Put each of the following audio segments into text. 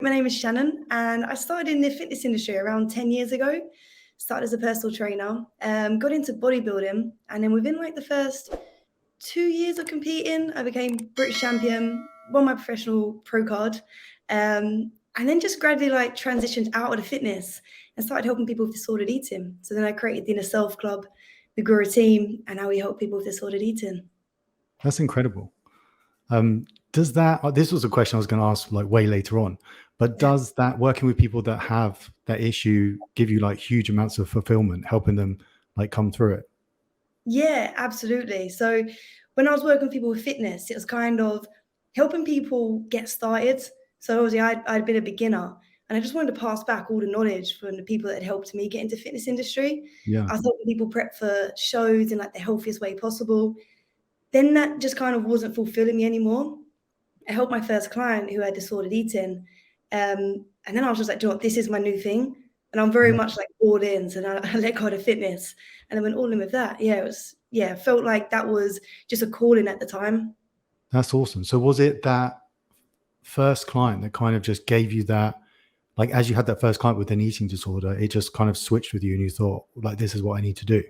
My name is Shannon, and I started in the fitness industry around 10 years ago. Started as a personal trainer, got into bodybuilding, and then within like the first 2 years of competing, I became British champion, won my professional pro card, and then just gradually like transitioned out of the fitness and started helping people with disordered eating. So then I created the Inner Self Club. We grew a team, and now we help people with disordered eating. That's incredible. Does that, this was a question I was going to ask like way later on, but does that working with people that have that issue give you like huge amounts of fulfillment, helping them like come through it? Yeah, absolutely. So when I was working with people with fitness, it was kind of helping people get started. So obviously I'd been a beginner and I just wanted to pass back all the knowledge from the people that had helped me get into fitness industry. Yeah. I was helping people prep for shows in like the healthiest way possible. Then that just kind of wasn't fulfilling me anymore. I helped my first client who had disordered eating. And then I was just like, do you know what, this is my new thing. And I'm very Yeah. much like all in. So now I let go of fitness and I went all in with that. Yeah, felt like that was just a calling at the time. That's awesome. So was it that first client that kind of just gave you that, like as you had that first client with an eating disorder, it just kind of switched with you and you thought like, this is what I need to do?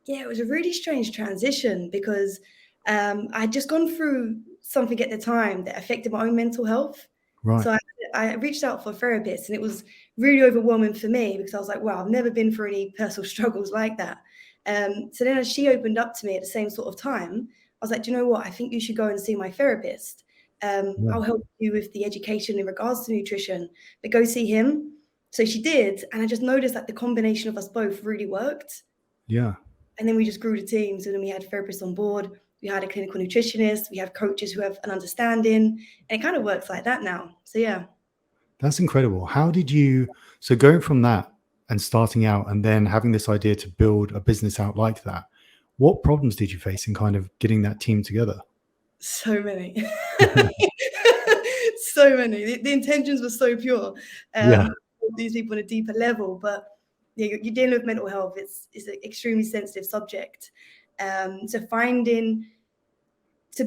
Yeah, it was a really strange transition because I'd just gone through something at the time that affected my own mental health. Right. So I reached out for a therapist and it was really overwhelming for me because I was like, wow, I've never been through any personal struggles like that. So then as she opened up to me at the same sort of time, I was like, do you know what? I think you should go and see my therapist. Yeah. I'll help you with the education in regards to nutrition, but go see him. So she did. And I just noticed that the combination of us both really worked. Yeah. And then we just grew the team. So then we had therapists on board. We had a clinical nutritionist. We have coaches who have an understanding. And it kind of works like that now. So, yeah. That's incredible. How did you, so going from that and starting out and then having this idea to build a business out like that, what problems did you face in kind of getting that team together? So many. So many. The intentions were so pure. Yeah. These people on a deeper level. But yeah, you're dealing with mental health. It's an extremely sensitive subject. So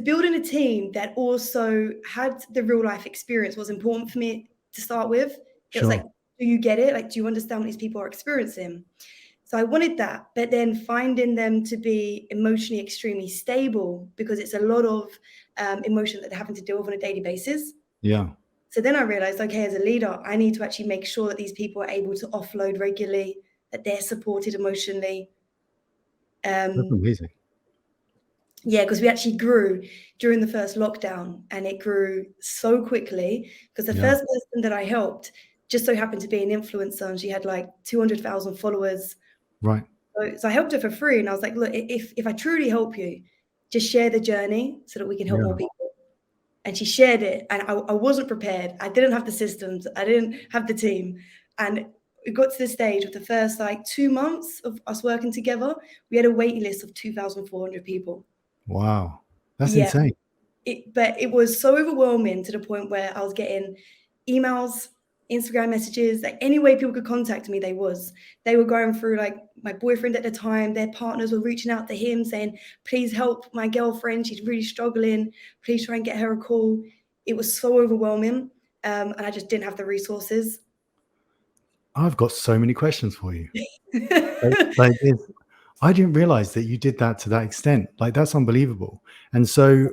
building a team that also had the real life experience was important for me to start with. It was like, Sure. do you get it? Like, do you understand what these people are experiencing? So I wanted that, but then finding them to be emotionally extremely stable because it's a lot of emotion that they're having to deal with on a daily basis. Yeah. So then I realized, okay, as a leader, I need to actually make sure that these people are able to offload regularly, that they're supported emotionally. That's Um, amazing. Yeah, because we actually grew during the first lockdown and it grew so quickly because the Yeah. first person that I helped just so happened to be an influencer and she had like 200,000 followers. Right. So I helped her for free and I was like, look, if I truly help you, just share the journey so that we can help more Yeah. people. And she shared it and I wasn't prepared. I didn't have the systems. I didn't have the team. And it got to the stage of the first like 2 months of us working together, we had a waiting list of 2,400 people. Wow. That's Yeah. insane. But it was so overwhelming to the point where I was getting emails, Instagram messages, like any way people could contact me, they were going through like my boyfriend at the time, their partners were reaching out to him saying, please help my girlfriend. She's really struggling. Please try and get her a call. It was so overwhelming. And I just didn't have the resources. I've got so many questions for you. Like I didn't realize that you did that to that extent. Like that's unbelievable. And so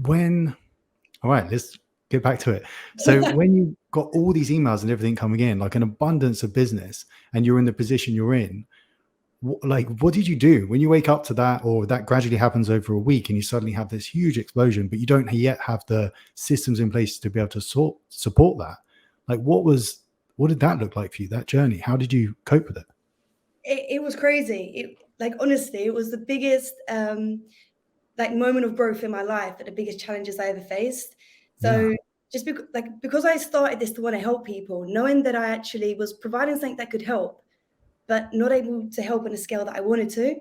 all right, let's get back to it. So when you got all these emails and everything coming in, like an abundance of business, and you're in the position you're in, what did you do when you wake up to that, or that gradually happens over a week and you suddenly have this huge explosion, but you don't yet have the systems in place to be able to support that? Like what did that look like for you, that journey? How did you cope with it? It was crazy. Honestly, it was the biggest like moment of growth in my life, but the biggest challenges I ever faced. Yeah, So just because I started this to want to help people, knowing that I actually was providing something that could help, but not able to help on a scale that I wanted to.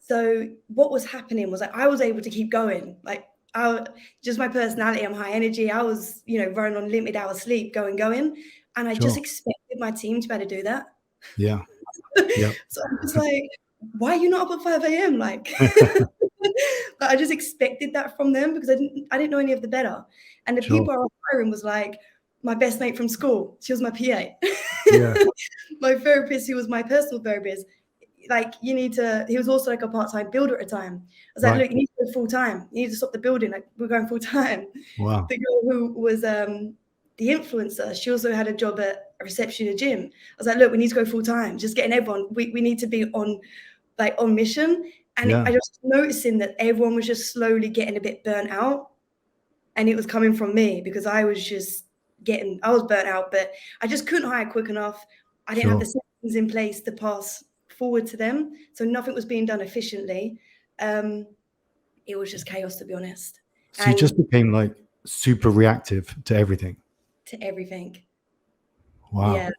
So what was happening was like I was able to keep going. Like just my personality, I'm high energy. I was, running on limited hours sleep, going. And I just sure. expected my team to be able to do that. Yeah. Yeah. So I'm just like, why are you not up at 5 a.m.? Like, but I just expected that from them because I didn't know any of the better. And the Sure. people I was hiring was like, my best mate from school. She was my PA. Yeah. My therapist, who was my personal therapist, like, he was also like a part-time builder at the time. I was like, Right. look, you need to go full-time. You need to stop the building. Like, we're going full-time. Wow. The girl who was the influencer, she also had a job at a reception at a gym. I was like, look, we need to go full-time. Just getting everyone, we need to be on mission. And Yeah. I just noticing that everyone was just slowly getting a bit burnt out. And it was coming from me because I was burnt out, but I just couldn't hire quick enough. I didn't have the systems in place to pass forward to them. So nothing was being done efficiently. It was just chaos, to be honest. So you just became like super reactive to everything. To everything. Wow. Yeah.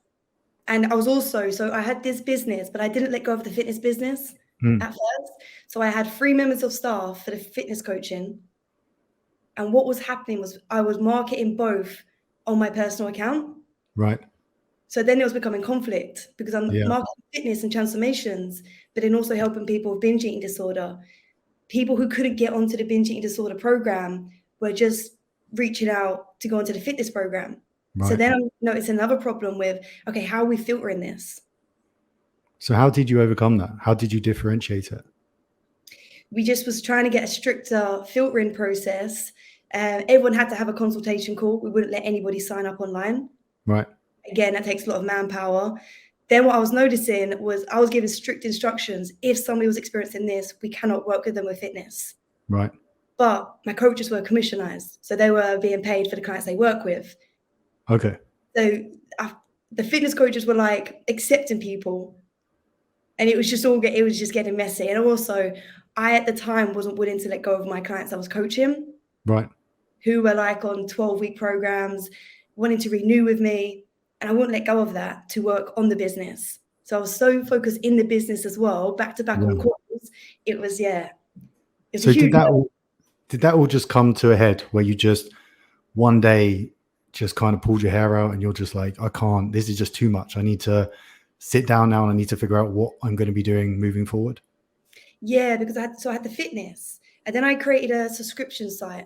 And I was also, so I had this business, but I didn't let go of the fitness business at first. So I had 3 members of staff for the fitness coaching. And what was happening was I was marketing both on my personal account. Right. So then it was becoming conflict because I'm marketing fitness and transformations, but then also helping people with binge eating disorder. People who couldn't get onto the binge eating disorder program were just reaching out to go onto the fitness program. Right. So then I'm noticing another problem with, okay, how are we filtering this? So how did you overcome that? How did you differentiate it? We just was trying to get a stricter filtering process. Everyone had to have a consultation call. We wouldn't let anybody sign up online. Right. Again, that takes a lot of manpower. Then what I was noticing was I was given strict instructions. If somebody was experiencing this, we cannot work with them with fitness. Right. But my coaches were commissionized. So they were being paid for the clients they work with. Okay. So the fitness coaches were like accepting people. And it was just getting messy. And also, I at the time wasn't willing to let go of my clients I was coaching. Right. Who were like on 12-week programs, wanting to renew with me. And I wouldn't let go of that to work on the business. So I was so focused in the business as well, back to back on calls. It was, it's so a huge. Did that all just come to a head where you just one day just kind of pulled your hair out and you're just like, I can't, this is just too much. I need to sit down now and I need to figure out what I'm going to be doing moving forward? Yeah, because I had the fitness, and then I created a subscription site.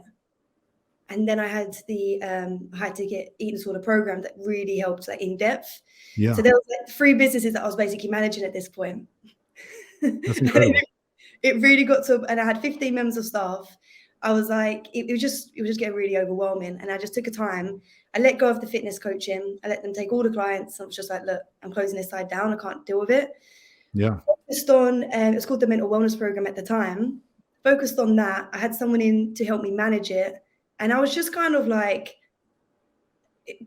And then I had to get eating disorder program that really helped, like, in depth. Yeah. So there was like 3 businesses that I was basically managing at this point. That's incredible. It really got to, and I had 15 members of staff. I was like, it was just getting really overwhelming. And I just took a time. I let go of the fitness coaching. I let them take all the clients. I was just like, look, I'm closing this side down. I can't deal with it. Yeah. Focused on, it's called the mental wellness program at the time. Focused on that. I had someone in to help me manage it. And I was just kind of like,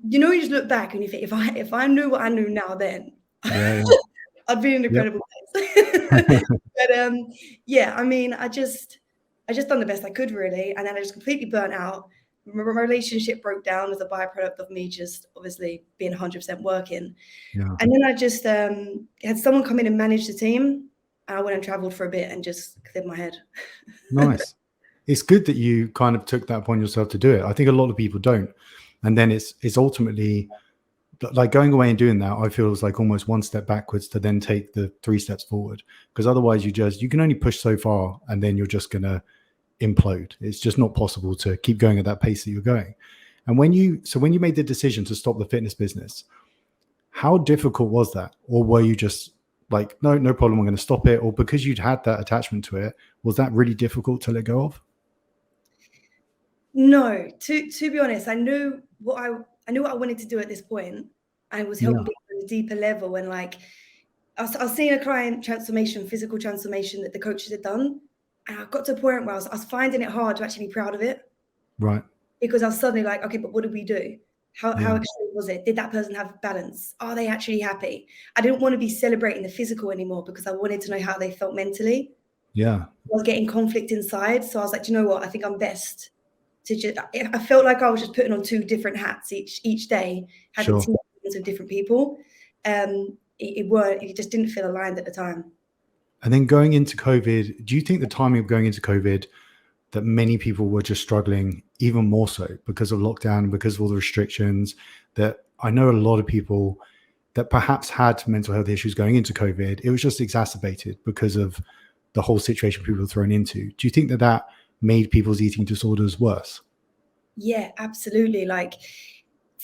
you just look back and you think, if I knew what I knew now then, I'd be in an incredible place. But I mean, I just done the best I could, really. And then I just completely burnt out. My relationship broke down as a byproduct of me just obviously being 100% working. Yeah. And then I just had someone come in and manage the team. And I went and traveled for a bit and just cleared my head. Nice. It's good that you kind of took that upon yourself to do it. I think a lot of people don't. And then it's ultimately like going away and doing that, I feel is like almost one step backwards to then take the 3 steps forward. Because otherwise you can only push so far and then you're just going to implode. It's just not possible to keep going at that pace that you're going. And when you made the decision to stop the fitness business, how difficult was that? Or were you just like, no problem, I'm going to stop it? Or because you'd had that attachment to it, was that really difficult to let go of? No, to be honest, I knew what I wanted to do at this point. I was helping people at a deeper level, and like I was seeing a client transformation, physical transformation that the coaches had done, and I got to a point where I was finding it hard to actually be proud of it. Right. Because I was suddenly like, okay, but what did we do? How extreme was it? Did that person have balance? Are they actually happy? I didn't want to be celebrating the physical anymore because I wanted to know how they felt mentally. Yeah. I was getting conflict inside, so I was like, do you know what? I think I'm best. I felt like I was just putting on 2 different hats each day, having teams of different people. It just didn't feel aligned at the time. And then going into COVID, do you think the timing of going into COVID that many people were just struggling even more so because of lockdown, because of all the restrictions, that I know a lot of people that perhaps had mental health issues going into COVID, it was just exacerbated because of the whole situation people were thrown into. Do you think that made people's eating disorders worse? Yeah, absolutely. Like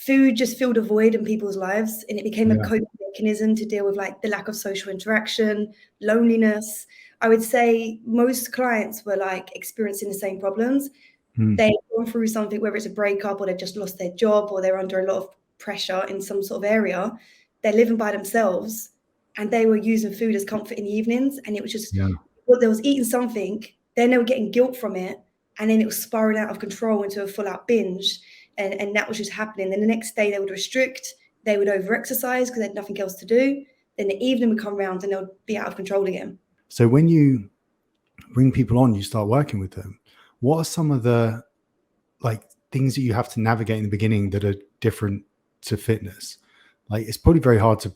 food just filled a void in people's lives, and it became a Yeah. coping mechanism to deal with like the lack of social interaction, loneliness. I would say most clients were like experiencing the same problems. Mm. They've gone through something, whether it's a breakup or they've just lost their job or they're under a lot of pressure in some sort of area. They're living by themselves, and they were using food as comfort in the evenings. And it was just, Yeah. well, they was eating something, then they were getting guilt from it, and then it was spiraling out of control into a full-out binge. And that was just happening. Then the next day they would restrict, they would over-exercise because they had nothing else to do. Then the evening would come around and they'll be out of control again. So when you bring people on, you start working with them, what are some of the like things that you have to navigate in the beginning that are different to fitness? Like, it's probably very hard to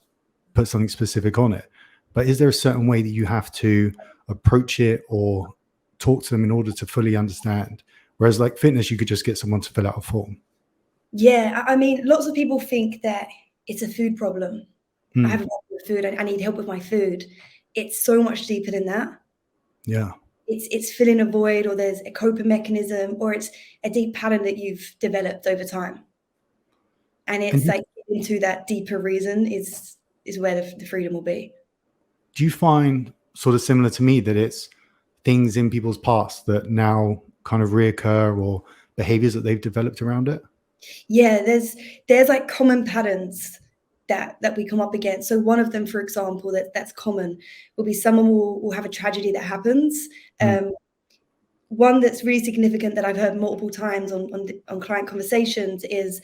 put something specific on it, but is there a certain way that you have to approach it or talk to them in order to fully understand? Whereas like fitness, you could just get someone to fill out a form. Yeah, I mean, lots of people think that it's a food problem. I have a problem with food. I need help with my food. It's so much deeper than that. Yeah. It's filling a void, or there's a coping mechanism, or it's a deep pattern that you've developed over time. And it's And like into that deeper reason is where the freedom will be. do you find, sort of similar to me, that it's things in people's past that now kind of reoccur, or behaviors that they've developed around it? Yeah, there's like common patterns that we come up against. So one of them, for example, that's common will be someone will have a tragedy that happens. One that's really significant that I've heard multiple times on client conversations is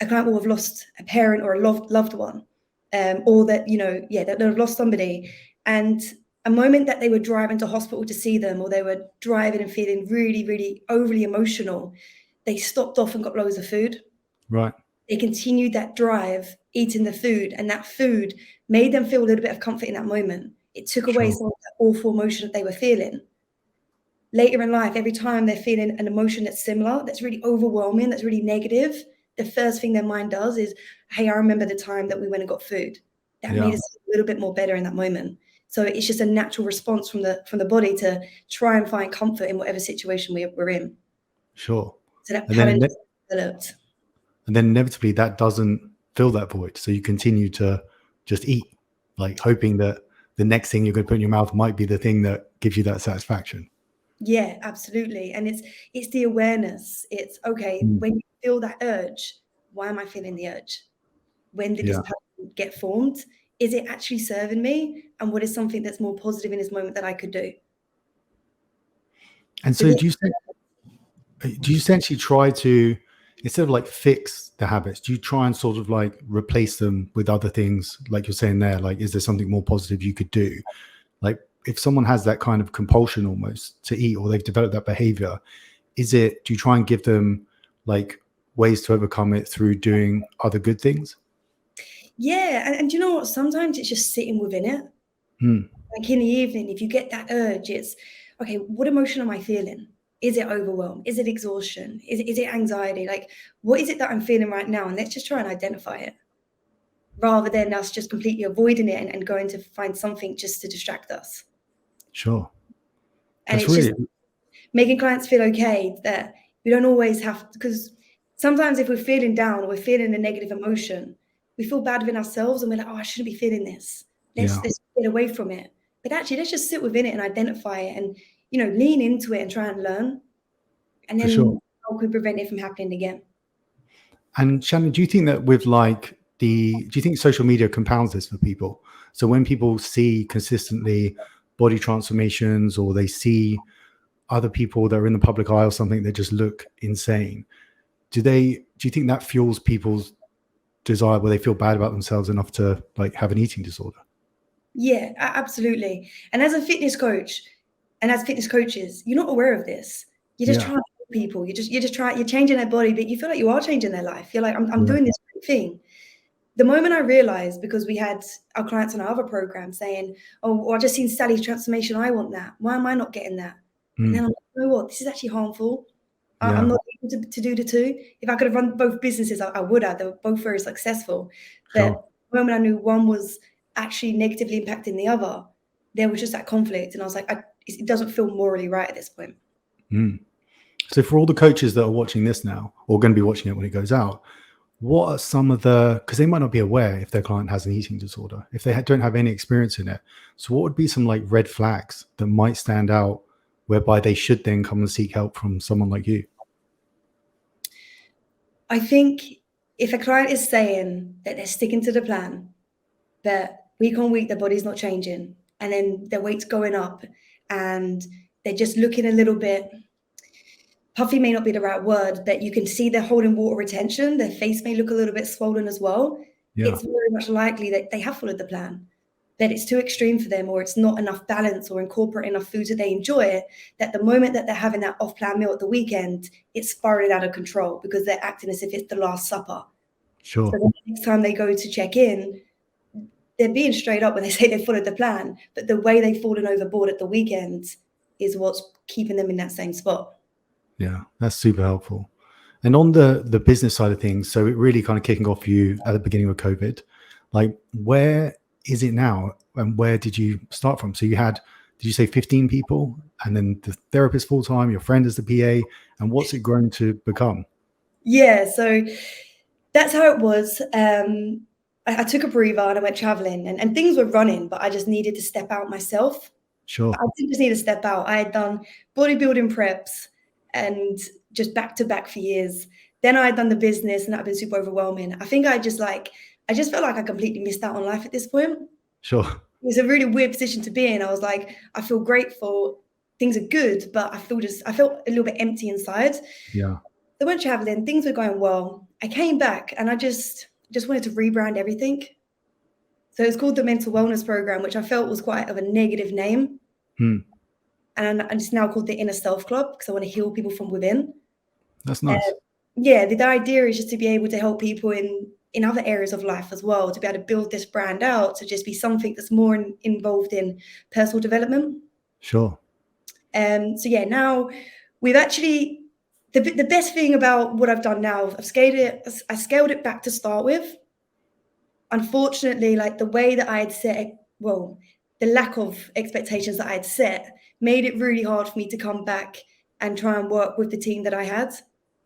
a client will have lost a parent or a loved one, or that, that they've lost somebody. And a moment that they were driving to hospital to see them, or they were driving and feeling really, really overly emotional, they stopped off and got loads of food. Right. They continued that drive, eating the food, and that food made them feel a little bit of comfort in that moment. It took away some of that awful emotion that they were feeling. Later in life, every time they're feeling an emotion that's similar, that's really overwhelming, that's really negative, the first thing their mind does is, hey, I remember the time that we went and got food. That made us feel a little bit more better in that moment. So it's just a natural response from the body to try and find comfort in whatever situation we're in. Sure. So that And pattern then, is developed. and then inevitably that doesn't fill that void. So you continue to just eat, like hoping that the next thing you're going to put in your mouth might be the thing that gives you that satisfaction. Yeah, absolutely. And it's the awareness. It's okay, when you feel that urge, why am I feeling the urge? When did this pattern get formed? Is it actually serving me? And what is something that's more positive in this moment that I could do? And so do you essentially try to, instead of like fix the habits, do you try and sort of like replace them with other things? Like you're saying there, like, is there something more positive you could do? Like if someone has that kind of compulsion almost to eat, or they've developed that behavior, do you try and give them like ways to overcome it through doing other good things? Yeah, and you know what? Sometimes it's just sitting within it. Like in the evening, if you get that urge, it's okay, what emotion am I feeling? Is it overwhelm? Is it exhaustion? Is it anxiety? Like, what is it that I'm feeling right now? And let's just try and identify it, rather than us just completely avoiding it and going to find something just to distract us. Sure. And That's it's really, just making clients feel okay that we don't always have, because sometimes if we're feeling down or we're feeling a negative emotion, we feel bad within ourselves and we're like, oh, I shouldn't be feeling this. Let's get away from it. But actually, let's just sit within it and identify it and, lean into it and try and learn. And for then sure. how can we prevent it from happening again? And Shannon, do you think that with like do you think social media compounds this for people? So when people see consistently body transformations, or they see other people that are in the public eye or something that just look insane, do you think that fuels people's desire, where they feel bad about themselves enough to like have an eating disorder? Yeah, absolutely. And as a fitness coach and as fitness coaches, you're not aware of this. You're just trying to help people. You're changing their body, but you feel like you are changing their life. You're like, I'm doing this great thing. The moment I realized, because we had our clients on our other program saying, oh, I just seen Sally's transformation, I want that. Why am I not getting that? And then I'm like, you know what? This is actually harmful. I'm not able to do the two. If I could have run both businesses, I would have. They were both very successful. But the moment I knew one was actually negatively impacting the other, there was just that conflict. And I was like, it doesn't feel morally right at this point. So for all the coaches that are watching this now, or going to be watching it when it goes out, what are some of the, because they might not be aware if their client has an eating disorder, if they don't have any experience in it. So what would be some like red flags that might stand out whereby they should then come and seek help from someone like you? I think if a client is saying that they're sticking to the plan, but week on week their body's not changing, and then their weight's going up, and they're just looking a little bit puffy, may not be the right word, but you can see they're holding water retention. Their face may look a little bit swollen as well. Yeah, It's very much likely that they have followed the plan, that it's too extreme for them, or it's not enough balance or incorporate enough foods that they enjoy, that the moment that they're having that off-plan meal at the weekend, it's spiraling out of control because they're acting as if it's the Last Supper. So sure. the next time they go to check in, they're being straight up when they say they followed the plan, but the way they've fallen overboard at the weekend is what's keeping them in that same spot. Yeah, that's super helpful. And on the business side of things, so it really kind of kicking off for you at the beginning of COVID, like where is it now and where did you start from? So you had, did you say 15 people and then the therapist full time, your friend as the PA, and what's it grown to become? Yeah, so that's how it was. I took a breather and I went traveling, and things were running, but I just needed to step out myself. Sure. But I didn't just need to step out. I had done bodybuilding preps and just back to back for years. Then I had done the business, and that had been super overwhelming. I think I just felt like I completely missed out on life at this point. Sure. It was a really weird position to be in. I was like, I feel grateful, things are good, but I felt a little bit empty inside. Yeah. I went traveling, things were going well. I came back and I just wanted to rebrand everything. So it's called the Mental Wellness Program, which I felt was quite of a negative name. Hmm. And it's now called the Inner Self Club because I want to heal people from within. That's nice. Yeah, the idea is just to be able to help people in other areas of life as well, to be able to build this brand out, to just be something that's more involved in personal development. Sure. So yeah, now we've actually, the best thing about what I've done now, I scaled it back to start with. Unfortunately, like the way that I had set, well, the lack of expectations that I had set made it really hard for me to come back and try and work with the team that I had.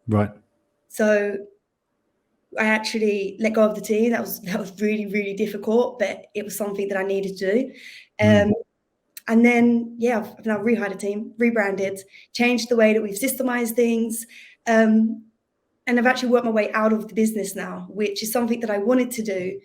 Right. So I actually let go of the team. That was really, really difficult, but it was something that I needed to do. And then, yeah, I've now rehired a team, rebranded, changed the way that we've systemized things. And I've actually worked my way out of the business now, which is something that I wanted to do.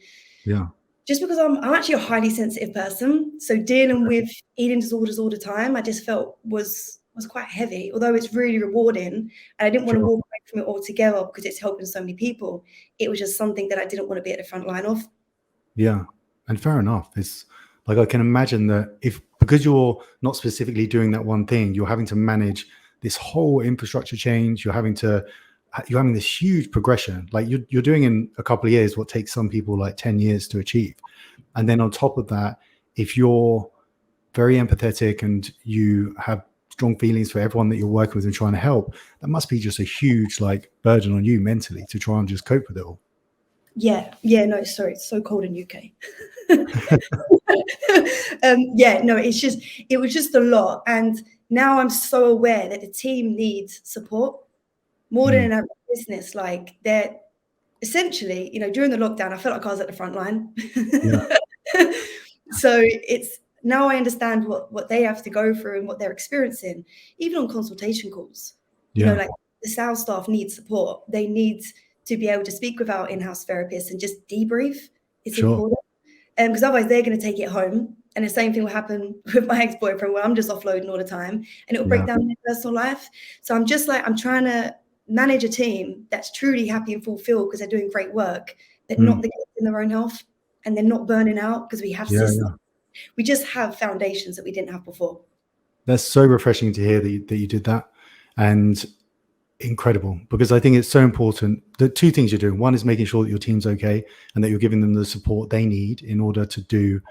Yeah. Just because I'm actually a highly sensitive person. So dealing with eating disorders all the time, I just felt was quite heavy, although it's really rewarding. And I didn't want to walk away from it altogether because it's helping so many people. It was just something that I didn't want to be at the front line of. Yeah. And fair enough. It's like, I can imagine that because you're not specifically doing that one thing, you're having to manage this whole infrastructure change. You're having this huge progression. Like you're doing in a couple of years what takes some people like 10 years to achieve. And then on top of that, if you're very empathetic and you have strong feelings for everyone that you're working with and trying to help, that must be just a huge like burden on you mentally to try and just cope with it all. Yeah, no, sorry, it's so cold in UK. Yeah, no, it was just a lot. And now I'm so aware that the team needs support more than in business. Like they're essentially, during the lockdown, I felt like I was at the front line. Yeah. So it's now I understand what they have to go through and what they're experiencing, even on consultation calls. Like the sales staff needs support. They need to be able to speak with our in-house therapists and just debrief. It's important. Because otherwise they're going to take it home. And the same thing will happen with my ex-boyfriend where I'm just offloading all the time and it'll break down their personal life. So I'm trying to manage a team that's truly happy and fulfilled because they're doing great work, but not neglecting their own health, and they're not burning out because we have systems. We just have foundations that we didn't have before. That's so refreshing to hear that you did that. And incredible, because I think it's so important. The two things you're doing, one is making sure that your team's okay and that you're giving them the support they need in order to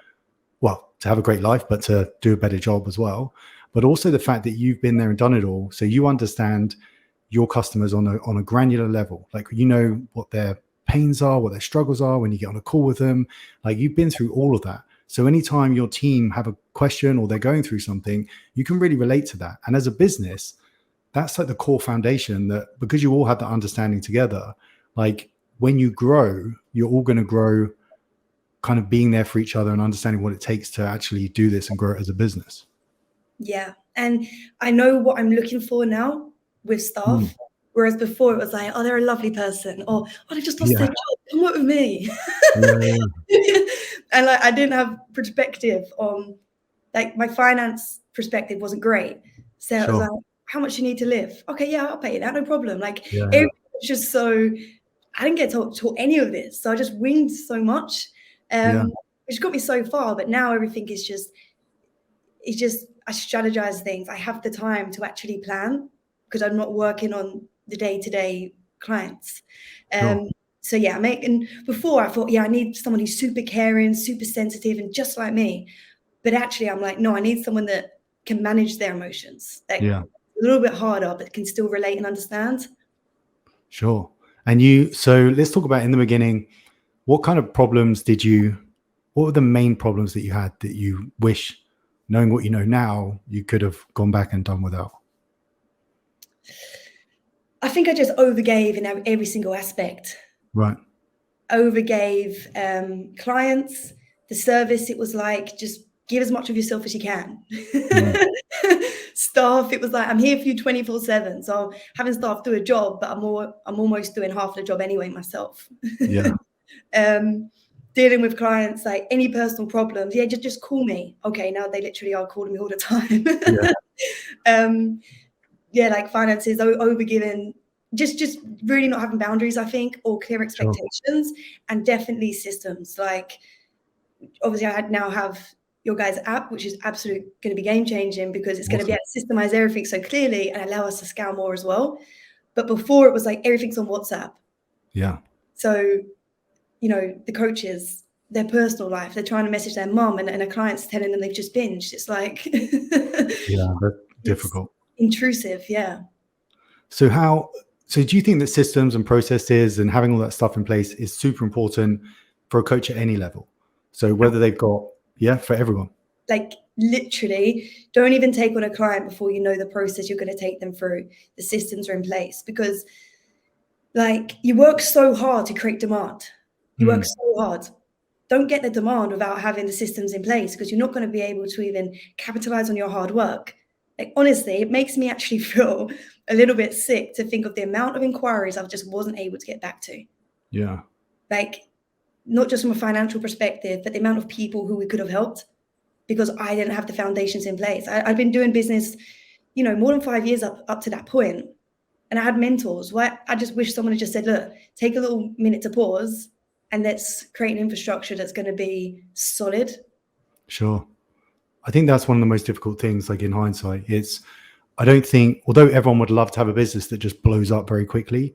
have a great life, but to do a better job as well. But also the fact that you've been there and done it all. So you understand your customers on a granular level. Like, what their pains are, what their struggles are when you get on a call with them. Like, you've been through all of that. So anytime your team have a question or they're going through something, you can really relate to that. And as a business, that's like the core foundation, that because you all have that understanding together, like when you grow, you're all going to grow kind of being there for each other and understanding what it takes to actually do this and grow it as a business. Yeah. And I know what I'm looking for now with staff. Whereas before it was like, oh, they're a lovely person, or oh, they just lost their job, come work with me. And like I didn't have perspective on, like, my finance perspective wasn't great. So it was like, how much you need to live? Okay, yeah, I'll pay you that, no problem. Like everything was just so, I didn't get taught any of this. So I just winged so much, which got me so far. But now everything is just, it's just, I strategize things. I have the time to actually plan because I'm not working on the day-to-day clients. So yeah, and before I thought, yeah, I need someone who's super caring, super sensitive, and just like me. But actually, I'm like, no, I need someone that can manage their emotions. Like, a little bit harder, but can still relate and understand. Sure. And so let's talk about in the beginning, what kind of problems what were the main problems that you had that you wish, knowing what you know now, you could have gone back and done without? I think I just overgave in every single aspect. Right. Overgave clients, the service. It was like, just give as much of yourself as you can. Staff, it was like, I'm here for you 24/7. So having staff do a job, but I'm almost doing half the job anyway myself. Dealing with clients, like any personal problems, yeah, just call me. Okay, now they literally are calling me all the time. Like finances, overgiving, just really not having boundaries, I think, or clear expectations, and definitely systems. Like, obviously, I now have your guys' app, which is absolutely going to be game changing because it's going to be able to systemize everything so clearly and allow us to scale more as well. But before, it was like everything's on WhatsApp. Yeah. So, the coaches, their personal life, they're trying to message their mom, and a client's telling them they've just binged. It's like, that's difficult. Intrusive, yeah. So do you think that systems and processes and having all that stuff in place is super important for a coach at any level? So whether they've got, for everyone. Like, literally, don't even take on a client before you know the process you're going to take them through. The systems are in place because, like, you work so hard to create demand. You work so hard. Don't get the demand without having the systems in place, because you're not going to be able to even capitalize on your hard work. Like, honestly, it makes me actually feel a little bit sick to think of the amount of inquiries I just wasn't able to get back to. Yeah. Like, not just from a financial perspective, but the amount of people who we could have helped because I didn't have the foundations in place. I've been doing business, more than 5 years up to that point, and I had mentors. I just wish someone had just said, look, take a little minute to pause and let's create an infrastructure that's going to be solid. Sure. I think that's one of the most difficult things, like in hindsight. I don't think, although everyone would love to have a business that just blows up very quickly,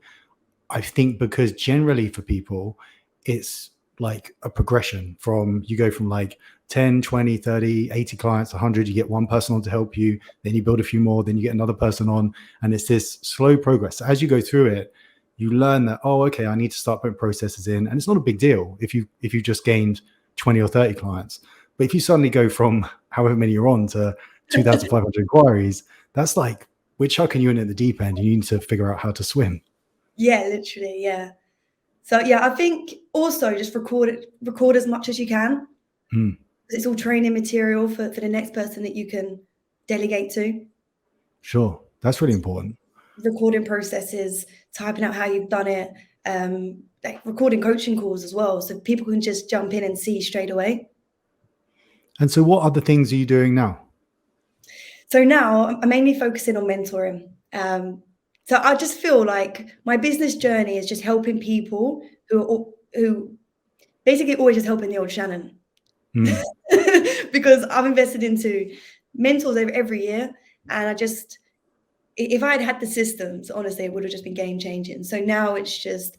I think because generally for people, it's like a progression you go from like 10, 20, 30, 80 clients, 100, you get one person on to help you, then you build a few more, then you get another person on, and it's this slow progress. So as you go through it, you learn that, oh, okay, I need to start putting processes in. And it's not a big deal if you just gained 20 or 30 clients. But if you suddenly go from however many you're on to 2,500 inquiries, that's like, we're chucking you in at the deep end. You need to figure out how to swim. Yeah, literally. Yeah. So yeah, I think also just record as much as you can. It's all training material for the next person that you can delegate to. Sure. That's really important. Recording processes, typing out how you've done it, like recording coaching calls as well, so people can just jump in and see straight away. And so what other things are you doing now? So now I'm mainly focusing on mentoring. So I just feel like my business journey is just helping people who basically always just helping the old Shannon. Because I've invested into mentors every year, and if I had the systems, honestly, it would have just been game changing. So now it's just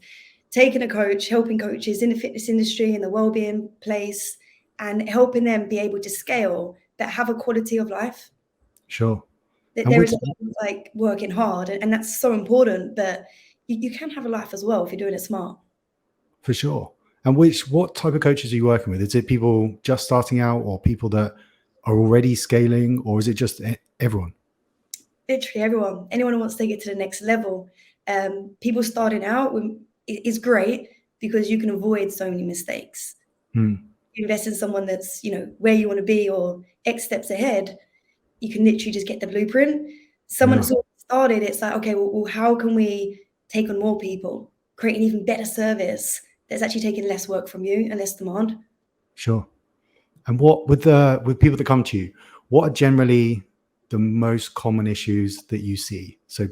taking a coach, helping coaches in the fitness industry, in the wellbeing place, and helping them be able to scale, but have a quality of life. Sure. There is like working hard, and that's so important, but you can have a life as well if you're doing it smart. For sure. And what type of coaches are you working with? Is it people just starting out, or people that are already scaling, or is it just everyone? Literally everyone. Anyone who wants to take it to the next level. People starting out, is great because you can avoid so many mistakes. Hmm. You invest in someone that's, where you want to be or X steps ahead, you can literally just get the blueprint. Someone Yeah, that's already started, it's like, okay, well, how can we take on more people, create an even better service that's actually taking less work from you and less demand? sure. And what with people that come to you, what are generally the most common issues that you see? So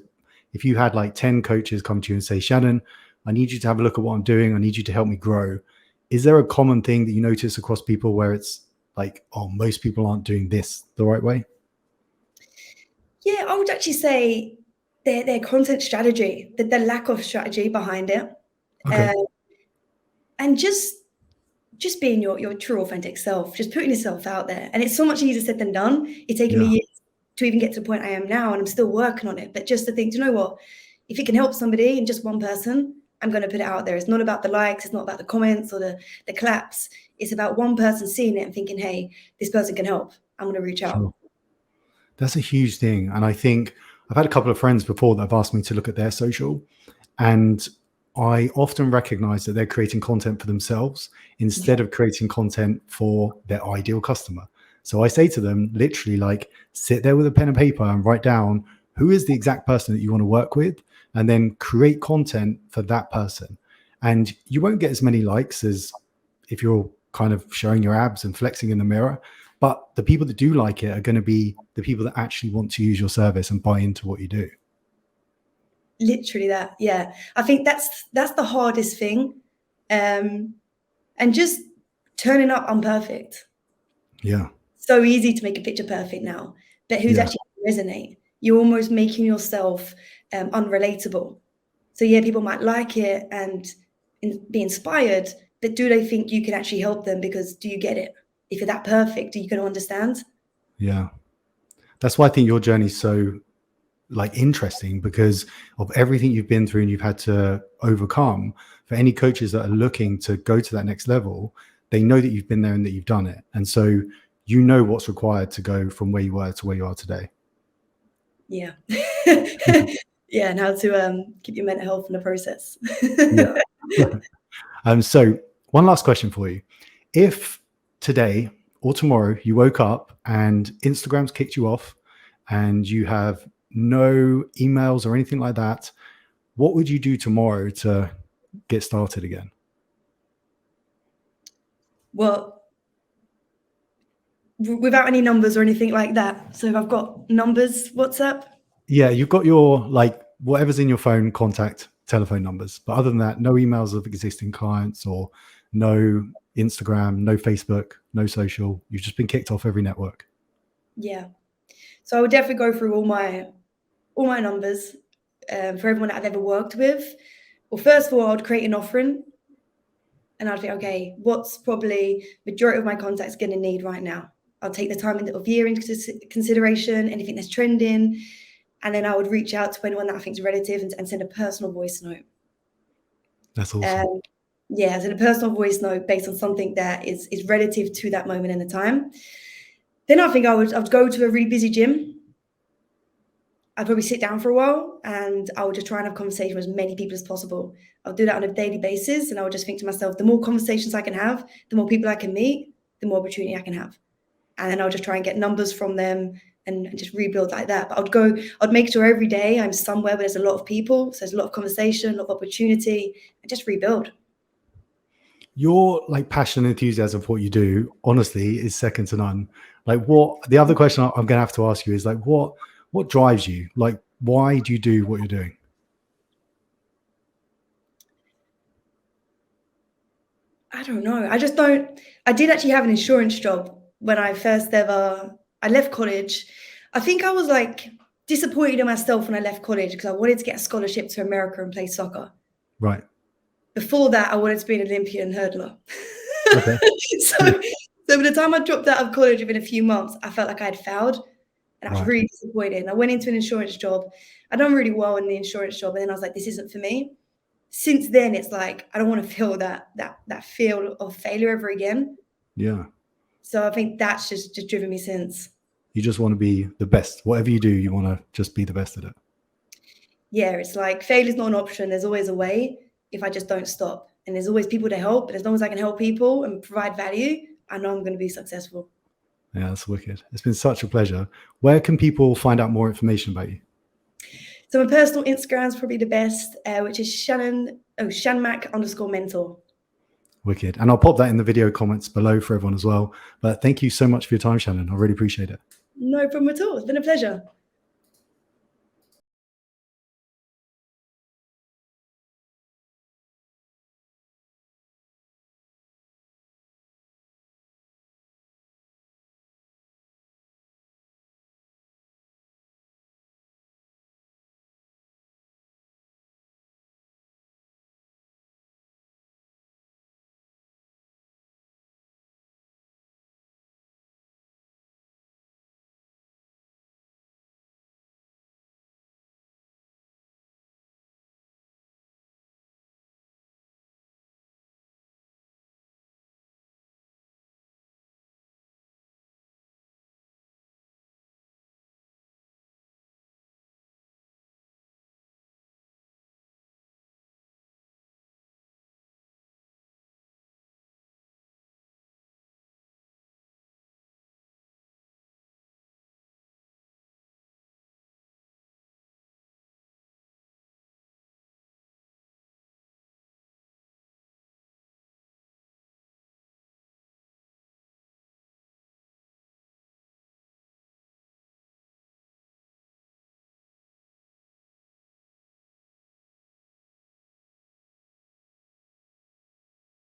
if you had like 10 coaches come to you and say, Shannon, I need you to have a look at what I'm doing. I need you to help me grow. Is there a common thing that you notice across people where it's like, oh, most people aren't doing this the right way? Yeah, I would actually say their content strategy, the lack of strategy behind it, Okay. uh, and just being your true authentic self, just putting yourself out there. And it's so much easier said than done. It's taken me Yeah, years to even get to the point I am now, and I'm still working on it. But just to think, do you know what? If it can help somebody and just one person, I'm going to put it out there. It's not about the likes, it's not about the comments or the claps. It's about one person seeing it and thinking, hey, this person can help. I'm going to reach out. sure. That's a huge thing. And I think I've had a couple of friends before that have asked me to look at their social. And I often recognize that they're creating content for themselves Yeah, instead of creating content for their ideal customer. So I say to them, literally, like, sit there with a pen and paper and write down who is the exact person that you want to work with, and then create content for that person. And you won't get as many likes as if you're kind of showing your abs and flexing in the mirror. But the people that do like it are going to be the people that actually want to use your service and buy into what you do. literally that. Yeah, I think that's the hardest thing, and just turning up unperfect. Yeah. So easy to make a picture perfect now, but who's Yeah. actually resonate? You're almost making yourself unrelatable. So yeah, people might like it and be inspired, but do they think you can actually help them? Because do you get it? If you're that perfect, are you going to understand? Yeah. That's why I think your journey is so like interesting, because of everything you've been through and you've had to overcome. For any coaches that are looking to go to that next level, they know that you've been there and that you've done it. And so you know what's required to go from where you were to where you are today. Yeah. Yeah, and how to keep your mental health in the process. Yeah. So one last question for you. If today or tomorrow you woke up and Instagram's kicked you off and you have no emails or anything like that, what would you do tomorrow to get started again? Well, without any numbers or anything like that. So if I've got numbers, WhatsApp. Yeah, you've got your like whatever's in your phone contact telephone numbers, but other than that, no emails of existing clients or no Instagram, no Facebook, no social. You've just been kicked off every network. Yeah. So I would definitely go through all my numbers for everyone that I've ever worked with. Well, first of all, I'd create an offering, and I'd think, okay, what's probably majority of my contacts going to need right now? I'll take the time of year into consideration, anything that's trending, and then I would reach out to anyone that I think is relative and send a personal voice note. That's awesome. Um, yeah, send a personal voice note based on something that is relative to that moment in the time. Then I think I would go to a really busy gym. I'd probably sit down for a while and I would just try and have conversation with as many people as possible. I'll do that on a daily basis. And I would just think to myself, the more conversations I can have, the more people I can meet, the more opportunity I can have. And then I'll just try and get numbers from them and just rebuild like that. But I'd make sure every day I'm somewhere where there's a lot of people. So there's a lot of conversation, a lot of opportunity, and just rebuild. Your like passion and enthusiasm for what you do, honestly, is second to none. Like, what the other question I'm gonna have to ask you is like, what drives you? Like, why do you do what you're doing? I don't know. I just don't. I did actually have an insurance job when I left college. I think I was like disappointed in myself when I left college because I wanted to get a scholarship to America and play soccer. Right. Before that, I wanted to be an Olympian hurdler. Okay. so, so by the time I dropped out of college within a few months, I felt like I had failed and I was Right. really disappointed. And I went into an insurance job. I done really well in the insurance job, and then I was like, this isn't for me. Since then, it's like I don't want to feel that feel of failure ever again. Yeah. So I think that's just driven me since. You just want to be the best. Whatever you do, you want to just be the best at it. Yeah, it's like failure's not an option. There's always a way. if I just don't stop. And there's always people to help. And as long as I can help people and provide value, I know I'm going to be successful. Yeah, that's wicked. It's been such a pleasure. Where can people find out more information about you? So my personal Instagram is probably the best, which is Shanmac_mentor. Wicked. And I'll pop that in the video comments below for everyone as well. But thank you so much for your time, Shannon. I really appreciate it. No problem at all. It's been a pleasure.